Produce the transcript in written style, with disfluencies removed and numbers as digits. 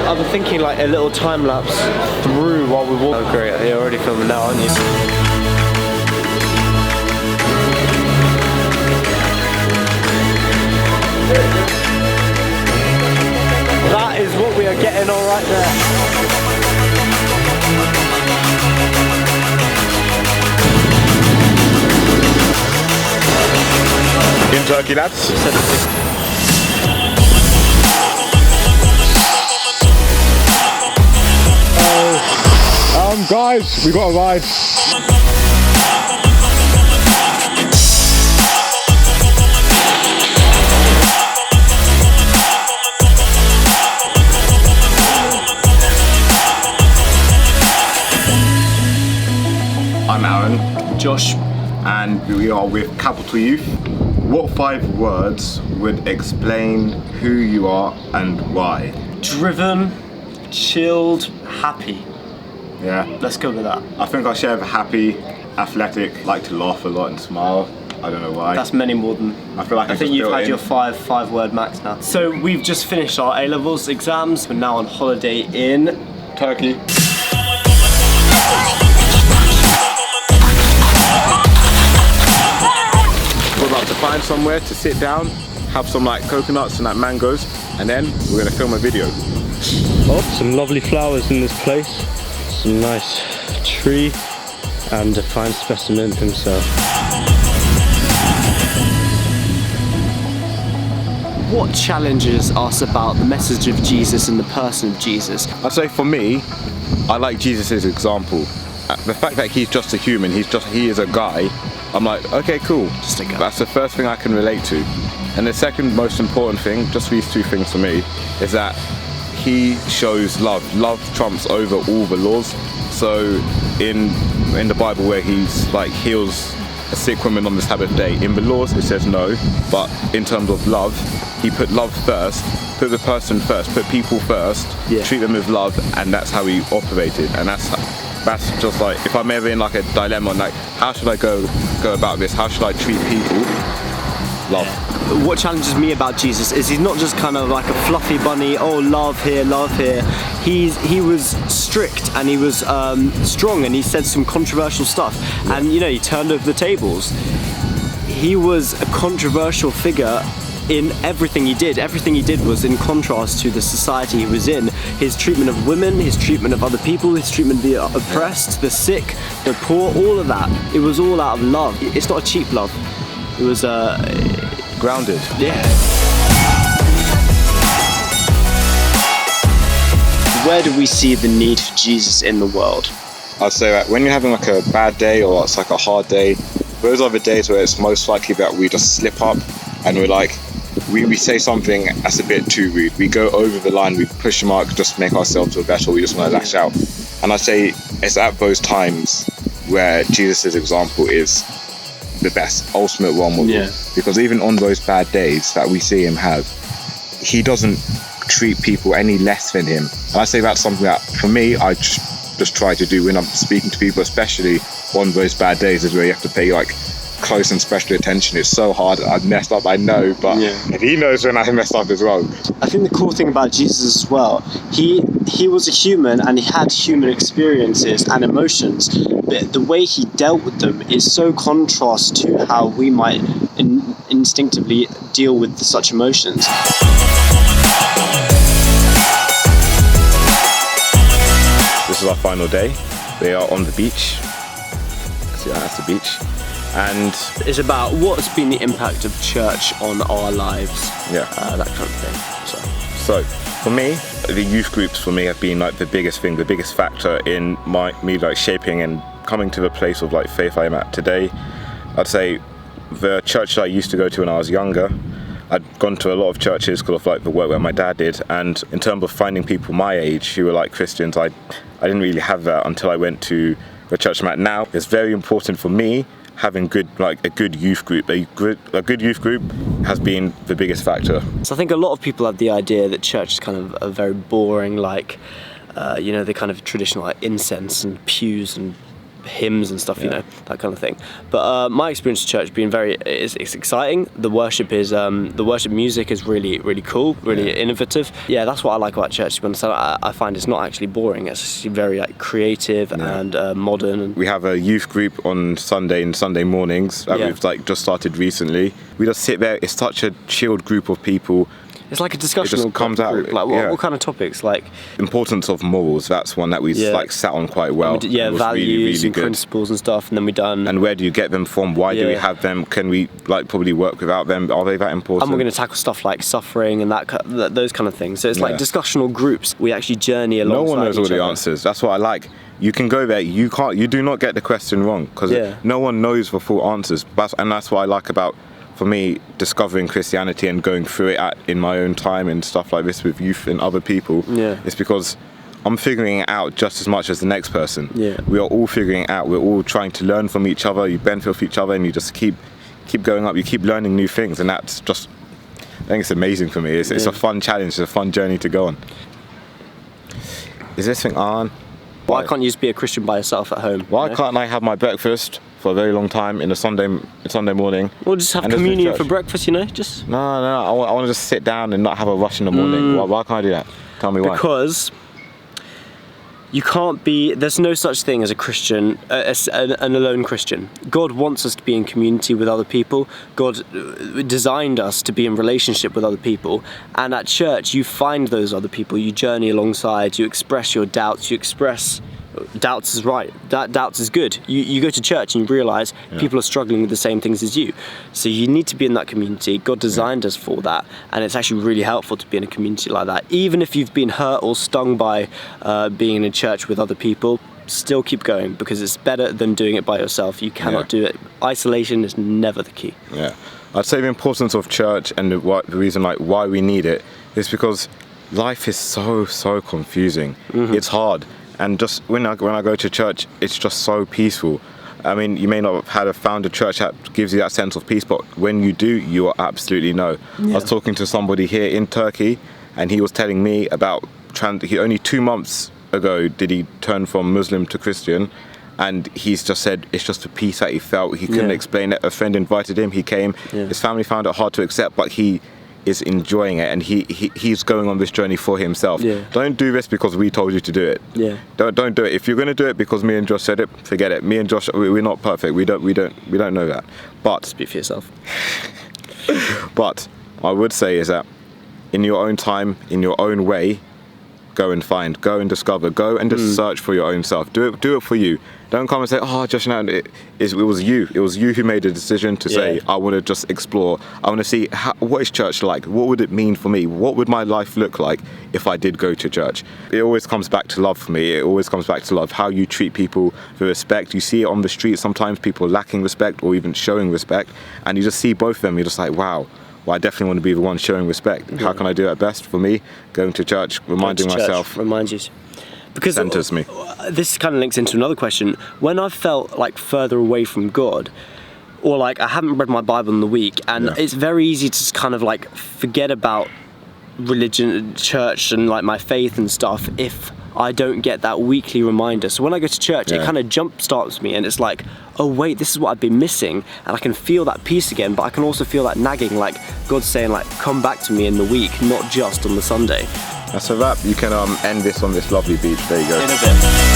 I've been thinking like a little time lapse through while we walk. Oh great, you're already filming now, aren't you? That is what we are getting on right there. In Turkey, lads. Guys, we got a ride. I'm Aaron. Josh. And we are with Capital Youth. What 5 words would explain who you are and why? Driven, chilled, happy. Yeah. Let's go with that. I think I share the happy, athletic, like to laugh a lot and smile. I don't know why. That's many more than. I feel like I think you've had your five word max now. So we've just finished our A-levels exams. We're now on holiday in Turkey. We're about to find somewhere to sit down, have some like coconuts and like mangoes, and then we're gonna film a video. Oh, some lovely flowers in this place. Some nice tree and a fine specimen himself. What challenges us about the message of Jesus and the person of Jesus? I'd say for me, I like Jesus' example. The fact that he's just a human, he is a guy, I'm like, okay, cool. Just a guy. That's the first thing I can relate to. And the second most important thing, just these 2 things for me, is that he shows love. Love trumps over all the laws. So in the Bible where he's like heals a sick woman on the Sabbath day, in the laws it says no, but in terms of love, he put love first, put the person first, put people first, treat them with love, and that's how he operated. And that's just like, if I'm ever in like a dilemma, like how should I go about this? How should I treat people? Love. What challenges me about Jesus is he's not just kind of like a fluffy bunny, oh love here, love here. He was strict and he was strong and he said some controversial stuff, and you know, he turned over the tables. He was a controversial figure in everything he did. Everything he did was in contrast to the society he was in. His treatment of women, his treatment of other people, his treatment of the oppressed, the sick, the poor, all of that. It was all out of love. It's not a cheap love. It was Grounded. Yeah. Where do we see the need for Jesus in the world? I'd say that when you're having like a bad day or it's like a hard day, those are the days where it's most likely that we just slip up and we're like, we say something that's a bit too rude. We go over the line, we push the mark just to make ourselves feel better, we just want to lash out. And I'd say it's at those times where Jesus' example is the best, ultimate role model. Yeah. Because even on those bad days that we see him have, he doesn't treat people any less than him. And I say that's something that, for me, I just try to do when I'm speaking to people, especially on those bad days, is where you have to pay like close and special attention. It's so hard. I've messed up, I know, but he knows when I messed up as well. I think the cool thing about Jesus as well, he was a human and he had human experiences and emotions, but the way he dealt with them is so contrast to how we might instinctively deal with such emotions. This is our final day. We are on the beach. See, that's the beach. And it's about what's been the impact of church on our lives. Yeah. That kind of thing. So for me, the youth groups for me have been like the biggest thing, the biggest factor in me like shaping and coming to the place of like faith I am at today. I'd say the church that I used to go to when I was younger, I'd gone to a lot of churches because of like the work that my dad did, and in terms of finding people my age who were like Christians, I didn't really have that until I went to the church I'm at now. It's very important for me having a good youth group. A good youth group has been the biggest factor. So I think a lot of people have the idea that church is kind of a very boring, like the kind of traditional like incense and pews and hymns and stuff, you know, that kind of thing. But my experience of church being it's exciting. The worship music is really, really cool, really innovative. Yeah, that's what I like about church. To be honest, I find it's not actually boring. It's actually very like creative and modern. We have a youth group on Sunday mornings that we've like just started recently. We just sit there. It's such a chilled group of people. It's like a discussion. It just comes out. Group. Like what kind of topics? Like importance of morals. That's one that we like sat on quite well. Values and principles and stuff. And then we done. And where do you get them from? Why do we have them? Can we like probably work without them? Are they that important? And we're going to tackle stuff like suffering and those kind of things. So it's like discussional groups. We actually journey alongside. No one knows all the answers. That's what I like. You can go there. You do not get the question wrong because no one knows the full answers. And that's what I like about. For me, discovering Christianity and going through it in my own time and stuff like this with youth and other people, it's because I'm figuring it out just as much as the next person. Yeah. We are all figuring it out. We're all trying to learn from each other. You benefit off each other, and you just keep going up. You keep learning new things, and that's just, I think it's amazing for me. It's a fun challenge. It's a fun journey to go on. Is this thing on? Why can't you just be a Christian by yourself at home? Why can't I have my breakfast for a very long time in a Sunday morning? Well, just have communion for breakfast, you know? Just No, I want to just sit down and not have a rush in the morning. Why can't I do that? Tell me why. Because you can't be. There's no such thing as a Christian, an alone Christian. God wants us to be in community with other people. God designed us to be in relationship with other people. And at church, you find those other people. You journey alongside. You express your doubts. You express. Doubts is right. Doubts is good. You go to church and you realise people are struggling with the same things as you. So you need to be in that community. God designed us for that, and it's actually really helpful to be in a community like that. Even if you've been hurt or stung by being in a church with other people, still keep going because it's better than doing it by yourself. You cannot do it. Isolation is never the key. Yeah, I'd say the importance of church and the reason like why we need it is because life is so confusing. It's hard. And just when I go to church, it's just so peaceful. I mean, you may not have found a church that gives you that sense of peace, but when you do, you will absolutely know. I was talking to somebody here in Turkey, and he was telling me about only 2 months ago did he turn from Muslim to Christian, and he's just said it's just the peace that he felt. He couldn't explain it. A friend invited him. He came. His family found it hard to accept, but he is enjoying it, and he's going on this journey for himself. Don't do this because we told you to do it. Don't do it. If you're going to do it because me and Josh said it, forget it. Me and Josh, we're not perfect. We don't know that. But speak for yourself. But I would say is that in your own time, in your own way, go and discover, go and just search for your own self. Do it for you. Don't come and say, oh, Josh, no, it was you who made a decision to say, I want to just explore. I want to see what is church like? What would it mean for me? What would my life look like if I did go to church? It always comes back to love for me. It always comes back to love, how you treat people with respect. You see it on the street, sometimes people lacking respect or even showing respect, and you just see both of them. You're just like, wow. Well, I definitely want to be the one showing respect. How can I do that best? For me, going to church, reminding myself. Reminds you. Because centers me. This kind of links into another question. When I felt like further away from God, or like I haven't read my Bible in the week, and it's very easy to just kind of like forget about religion, church, and like my faith and stuff if I don't get that weekly reminder. So when I go to church, it kind of jump starts me, and it's like, oh wait, this is what I've been missing, and I can feel that peace again, but I can also feel that nagging, like God's saying like, come back to me in the week, not just on the Sunday. That's a wrap. You can end this on this lovely beach. There you go. In a bit.